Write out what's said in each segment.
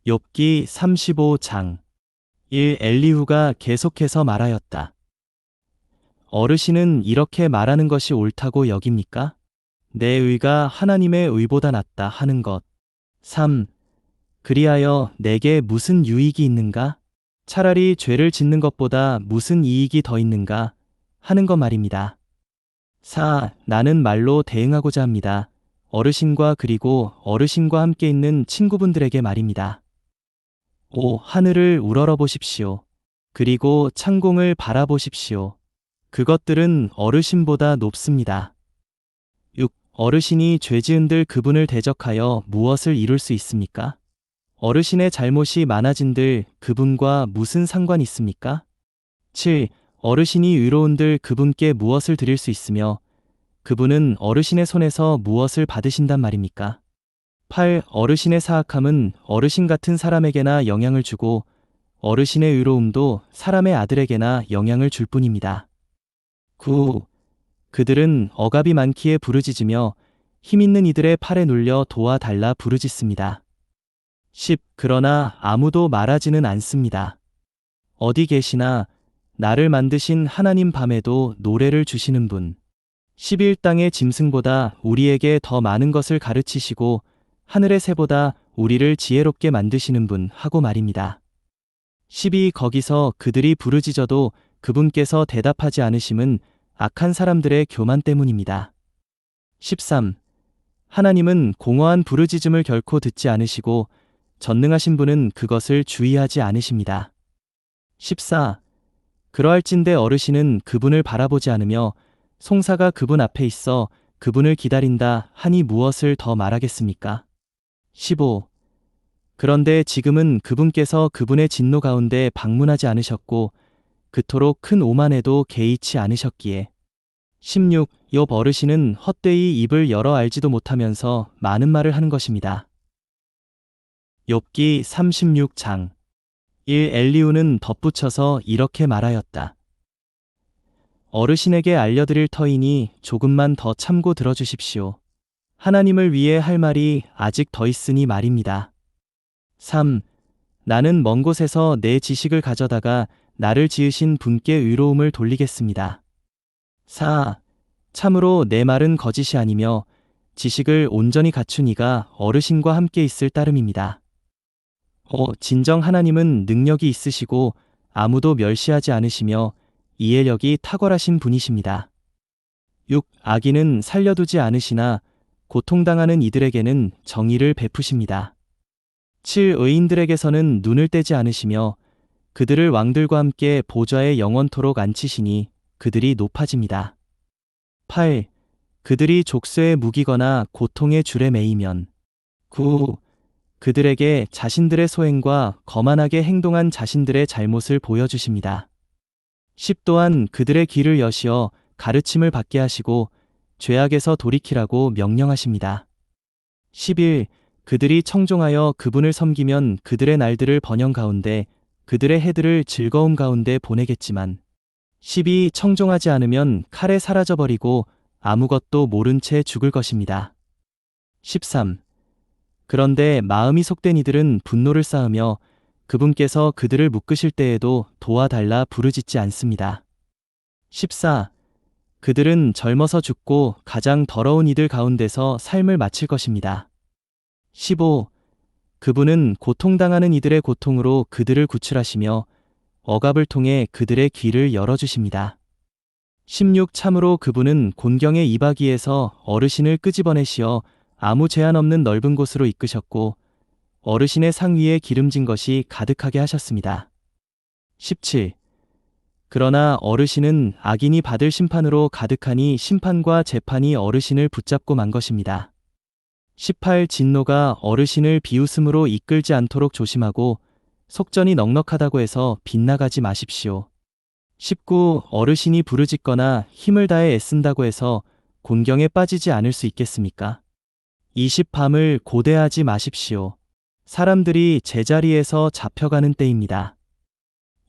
욥기 35장 1. 엘리후가 계속해서 말하였다. 어르신은 이렇게 말하는 것이 옳다고 여깁니까? 내 의가 하나님의 의보다 낫다 하는 것. 3. 그리하여 내게 무슨 유익이 있는가? 차라리 죄를 짓는 것보다 무슨 이익이 더 있는가? 하는 것 말입니다. 4. 나는 말로 대응하고자 합니다. 어르신과 그리고 어르신과 함께 있는 친구분들에게 말입니다. 5. 하늘을 우러러 보십시오. 그리고 창공을 바라보십시오. 그것들은 어르신보다 높습니다. 6. 어르신이 죄 지은들 그분을 대적하여 무엇을 이룰 수 있습니까? 어르신의 잘못이 많아진들 그분과 무슨 상관이 있습니까? 7. 어르신이 의로운들 그분께 무엇을 드릴 수 있으며 그분은 어르신의 손에서 무엇을 받으신단 말입니까? 8. 어르신의 사악함은 어르신 같은 사람에게나 영향을 주고 어르신의 의로움도 사람의 아들에게나 영향을 줄 뿐입니다. 9. 그들은 억압이 많기에 부르짖으며 힘있는 이들의 팔에 눌려 도와달라 부르짖습니다. 10. 그러나 아무도 말하지는 않습니다. 어디 계시나 나를 만드신 하나님 밤에도 노래를 주시는 분. 11. 땅의 짐승보다 우리에게 더 많은 것을 가르치시고 하늘의 새보다 우리를 지혜롭게 만드시는 분 하고 말입니다. 12. 거기서 그들이 부르짖어도 그분께서 대답하지 않으심은 악한 사람들의 교만 때문입니다. 13. 하나님은 공허한 부르짖음을 결코 듣지 않으시고 전능하신 분은 그것을 주의하지 않으십니다. 14. 그러할진대 어르신은 그분을 바라보지 않으며 송사가 그분 앞에 있어 그분을 기다린다 하니 무엇을 더 말하겠습니까? 15. 그런데 지금은 그분께서 그분의 진노 가운데 방문하지 않으셨고 그토록 큰 오만에도 개의치 않으셨기에. 16. 욥 어르신은 헛되이 입을 열어 알지도 못하면서 많은 말을 하는 것입니다. 욥기 36장 1. 엘리후는 덧붙여서 이렇게 말하였다. 어르신에게 알려드릴 터이니 조금만 더 참고 들어주십시오. 하나님을 위해 할 말이 아직 더 있으니 말입니다. 3. 나는 먼 곳에서 내 지식을 가져다가 나를 지으신 분께 의로움을 돌리겠습니다. 4. 참으로 내 말은 거짓이 아니며 지식을 온전히 갖춘 이가 어르신과 함께 있을 따름입니다. 5. 진정 하나님은 능력이 있으시고 아무도 멸시하지 않으시며 이해력이 탁월하신 분이십니다. 6. 악인은 살려두지 않으시나 고통당하는 이들에게는 정의를 베푸십니다. 7. 의인들에게서는 눈을 떼지 않으시며 그들을 왕들과 함께 보좌에 영원토록 앉히시니 그들이 높아집니다. 8. 그들이 족쇄에 묵이거나 고통의 줄에 매이면 9. 그들에게 자신들의 소행과 거만하게 행동한 자신들의 잘못을 보여주십니다. 10. 또한 그들의 길을 여시어 가르침을 받게 하시고 죄악에서 돌이키라고 명령하십니다. 11. 그들이 청종하여 그분을 섬기면 그들의 날들을 번영 가운데 그들의 해들을 즐거움 가운데 보내겠지만 12. 청종하지 않으면 칼에 사라져버리고 아무것도 모른 채 죽을 것입니다. 13. 그런데 마음이 속된 이들은 분노를 쌓으며 그분께서 그들을 묶으실 때에도 도와달라 부르짖지 않습니다. 14. 그들은 젊어서 죽고 가장 더러운 이들 가운데서 삶을 마칠 것입니다. 15. 그분은 고통당하는 이들의 고통으로 그들을 구출하시며 억압을 통해 그들의 귀를 열어주십니다. 16. 참으로 그분은 곤경의 이바기에서 어르신을 끄집어내시어 아무 제한 없는 넓은 곳으로 이끄셨고 어르신의 상 위에 기름진 것이 가득하게 하셨습니다. 17. 그러나 어르신은 악인이 받을 심판으로 가득하니 심판과 재판이 어르신을 붙잡고 만 것입니다. 18. 진노가 어르신을 비웃음으로 이끌지 않도록 조심하고 속전이 넉넉하다고 해서 빗나가지 마십시오. 19. 어르신이 부르짖거나 힘을 다해 애쓴다고 해서 곤경에 빠지지 않을 수 있겠습니까? 20. 밤을 고대하지 마십시오. 사람들이 제자리에서 잡혀가는 때입니다.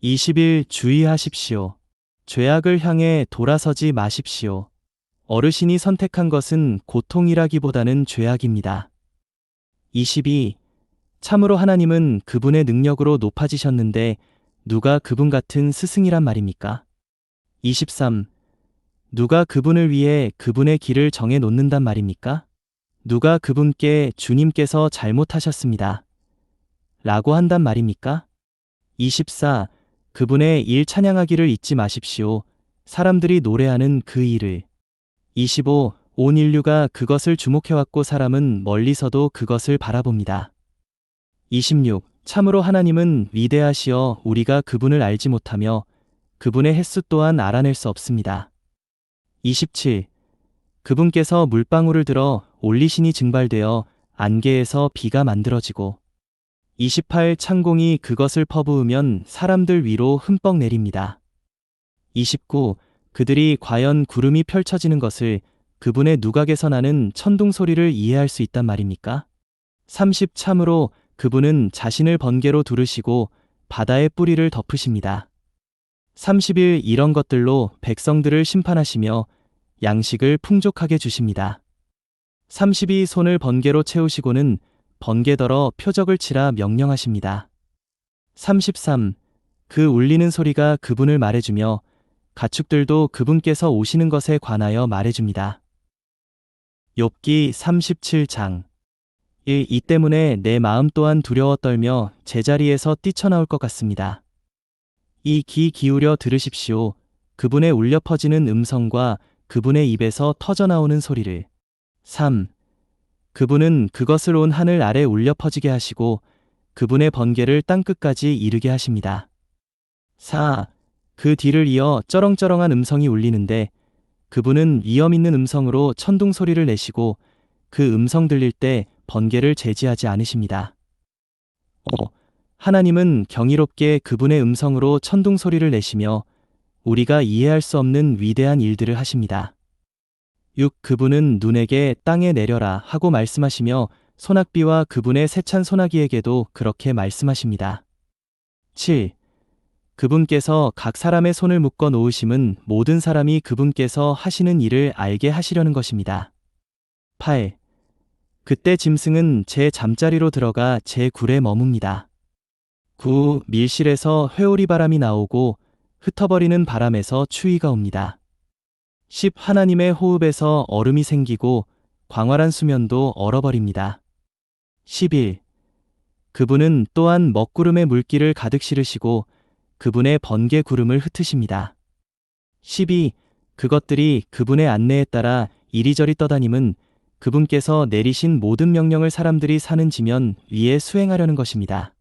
21. 주의하십시오. 죄악을 향해 돌아서지 마십시오. 어르신이 선택한 것은 고통이라기보다는 죄악입니다. 22. 참으로 하나님은 그분의 능력으로 높아지셨는데 누가 그분 같은 스승이란 말입니까? 23. 누가 그분을 위해 그분의 길을 정해 놓는단 말입니까? 누가 그분께 주님께서 잘못하셨습니다. 라고 한단 말입니까? 24. 그분의 일 찬양하기를 잊지 마십시오. 사람들이 노래하는 그 일을. 25. 온 인류가 그것을 주목해왔고 사람은 멀리서도 그것을 바라봅니다. 26. 참으로 하나님은 위대하시어 우리가 그분을 알지 못하며 그분의 횟수 또한 알아낼 수 없습니다. 27. 그분께서 물방울을 들어 올리시니 증발되어 안개에서 비가 만들어지고 28. 창공이 그것을 퍼부으면 사람들 위로 흠뻑 내립니다. 29. 그들이 과연 구름이 펼쳐지는 것을 그분의 누각에서 나는 천둥 소리를 이해할 수 있단 말입니까? 30. 참으로 그분은 자신을 번개로 두르시고 바다의 뿌리를 덮으십니다. 31. 이런 것들로 백성들을 심판하시며 양식을 풍족하게 주십니다. 32. 손을 번개로 채우시고는 번개더러 표적을 치라 명령하십니다. 33. 그 울리는 소리가 그분을 말해주며 가축들도 그분께서 오시는 것에 관하여 말해줍니다. 욥기 37장 1. 이 때문에 내 마음 또한 두려워 떨며 제자리에서 뛰쳐나올 것 같습니다. 2. 귀 기울여 들으십시오. 그분의 울려 퍼지는 음성과 그분의 입에서 터져나오는 소리를. 3. 그분은 그것을 온 하늘 아래 울려 퍼지게 하시고 그분의 번개를 땅끝까지 이르게 하십니다. 4. 그 뒤를 이어 쩌렁쩌렁한 음성이 울리는데 그분은 위험 있는 음성으로 천둥 소리를 내시고 그 음성 들릴 때 번개를 제지하지 않으십니다. 5. 하나님은 경이롭게 그분의 음성으로 천둥 소리를 내시며 우리가 이해할 수 없는 위대한 일들을 하십니다. 6. 그분은 눈에게 땅에 내려라 하고 말씀하시며 소낙비와 그분의 세찬 소나기에게도 그렇게 말씀하십니다. 7. 그분께서 각 사람의 손을 묶어 놓으심은 모든 사람이 그분께서 하시는 일을 알게 하시려는 것입니다. 8. 그때 짐승은 제 잠자리로 들어가 제 굴에 머뭅니다. 9. 밀실에서 회오리 바람이 나오고 흩어버리는 바람에서 추위가 옵니다. 10. 하나님의 호흡에서 얼음이 생기고 광활한 수면도 얼어버립니다. 11. 그분은 또한 먹구름의 물기를 가득 실으시고 그분의 번개 구름을 흩으십니다. 12. 그것들이 그분의 안내에 따라 이리저리 떠다님은 그분께서 내리신 모든 명령을 사람들이 사는 지면 위에 수행하려는 것입니다.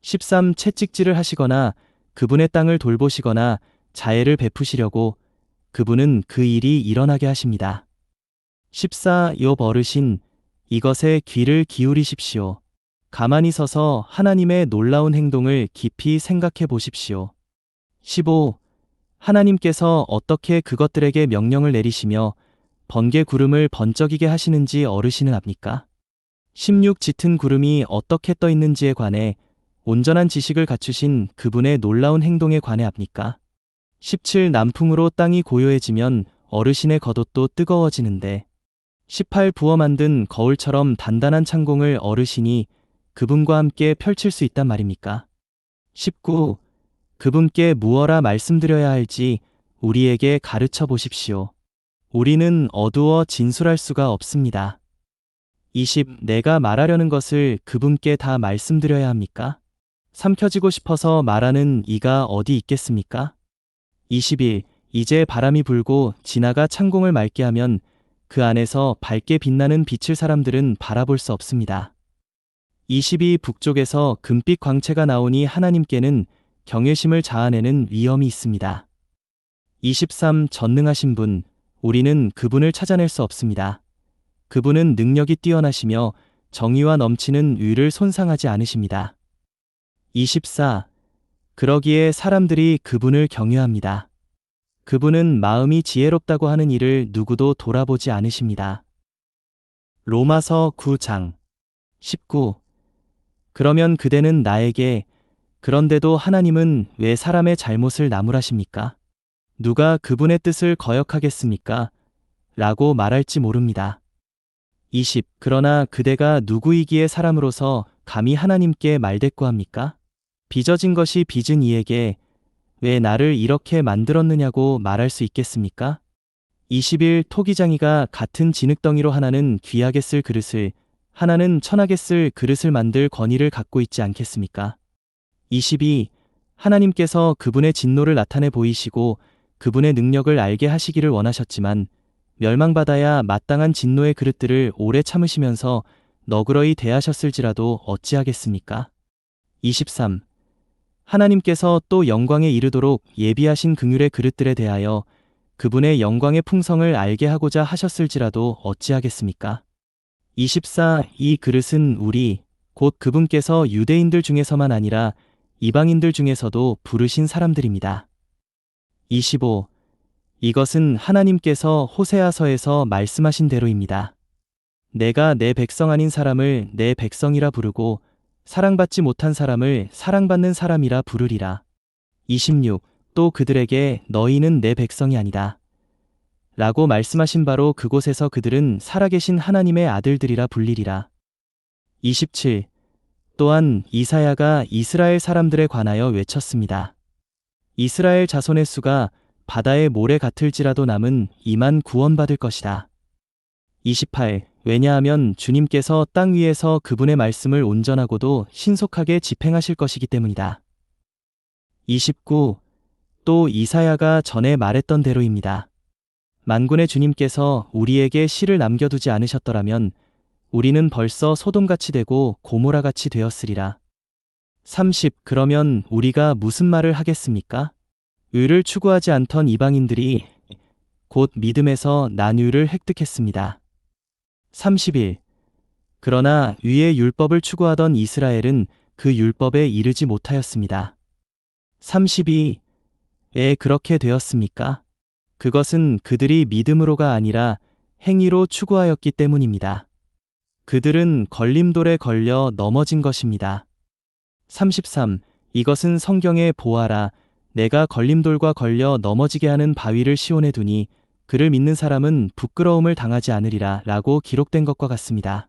13. 채찍질을 하시거나 그분의 땅을 돌보시거나 자애를 베푸시려고 그분은 그 일이 일어나게 하십니다. 14. 욥 어르신, 이것에 귀를 기울이십시오. 가만히 서서 하나님의 놀라운 행동을 깊이 생각해 보십시오. 15. 하나님께서 어떻게 그것들에게 명령을 내리시며 번개 구름을 번쩍이게 하시는지 어르신은 압니까? 16. 짙은 구름이 어떻게 떠 있는지에 관해 온전한 지식을 갖추신 그분의 놀라운 행동에 관해 압니까? 17. 남풍으로 땅이 고요해지면 어르신의 겉옷도 뜨거워지는데 18. 부어 만든 거울처럼 단단한 창공을 어르신이 그분과 함께 펼칠 수 있단 말입니까? 19. 그분께 무엇라 말씀드려야 할지 우리에게 가르쳐 보십시오. 우리는 어두워 진술할 수가 없습니다. 20. 내가 말하려는 것을 그분께 다 말씀드려야 합니까? 삼켜지고 싶어서 말하는 이가 어디 있겠습니까? 21. 이제 바람이 불고 지나가 창공을 맑게 하면 그 안에서 밝게 빛나는 빛을 사람들은 바라볼 수 없습니다. 22. 북쪽에서 금빛 광채가 나오니 하나님께는 경외심을 자아내는 위엄이 있습니다. 23. 전능하신 분, 우리는 그분을 찾아낼 수 없습니다. 그분은 능력이 뛰어나시며 정의와 넘치는 의를 손상하지 않으십니다. 24. 그러기에 사람들이 그분을 경외합니다. 그분은 마음이 지혜롭다고 하는 이를 누구도 돌아보지 않으십니다. 로마서 9장 19. 그러면 그대는 나에게 그런데도 하나님은 왜 사람의 잘못을 나무라십니까? 누가 그분의 뜻을 거역하겠습니까? 라고 말할지 모릅니다. 20. 그러나 그대가 누구이기에 사람으로서 감히 하나님께 말대꾸합니까? 빚어진 것이 빚은 이에게 왜 나를 이렇게 만들었느냐고 말할 수 있겠습니까? 20일 토기장이가 같은 진흙덩이로 하나는 귀하게 쓸 그릇을, 하나는 천하게 쓸 그릇을 만들 권위를 갖고 있지 않겠습니까? 22. 하나님께서 그분의 진노를 나타내 보이시고 그분의 능력을 알게 하시기를 원하셨지만 멸망받아야 마땅한 진노의 그릇들을 오래 참으시면서 너그러이 대하셨을지라도 어찌하겠습니까? 23. 하나님께서 또 영광에 이르도록 예비하신 긍휼의 그릇들에 대하여 그분의 영광의 풍성을 알게 하고자 하셨을지라도 어찌하겠습니까? 24. 이 그릇은 우리, 곧 그분께서 유대인들 중에서만 아니라 이방인들 중에서도 부르신 사람들입니다. 25. 이것은 하나님께서 호세아서에서 말씀하신 대로입니다. 내가 내 백성 아닌 사람을 내 백성이라 부르고 사랑받지 못한 사람을 사랑받는 사람이라 부르리라. 26. 또 그들에게 너희는 내 백성이 아니다 라고 말씀하신 바로 그곳에서 그들은 살아계신 하나님의 아들들이라 불리리라. 27. 또한 이사야가 이스라엘 사람들에 관하여 외쳤습니다. 이스라엘 자손의 수가 바다의 모래 같을지라도 남은 이만 구원받을 것이다. 28. 왜냐하면 주님께서 땅 위에서 그분의 말씀을 온전하고도 신속하게 집행하실 것이기 때문이다. 29. 또 이사야가 전에 말했던 대로입니다. 만군의 주님께서 우리에게 씨를 남겨두지 않으셨더라면 우리는 벌써 소돔같이 되고 고모라같이 되었으리라. 30. 그러면 우리가 무슨 말을 하겠습니까? 의를 추구하지 않던 이방인들이 곧 믿음에서 난유를 획득했습니다. 31. 그러나 위의 율법을 추구하던 이스라엘은 그 율법에 이르지 못하였습니다. 32. 왜 그렇게 되었습니까? 그것은 그들이 믿음으로가 아니라 행위로 추구하였기 때문입니다. 그들은 걸림돌에 걸려 넘어진 것입니다. 33. 이것은 성경에 보아라, 내가 걸림돌과 걸려 넘어지게 하는 바위를 시온에 두니 그를 믿는 사람은 부끄러움을 당하지 않으리라 라고 기록된 것과 같습니다.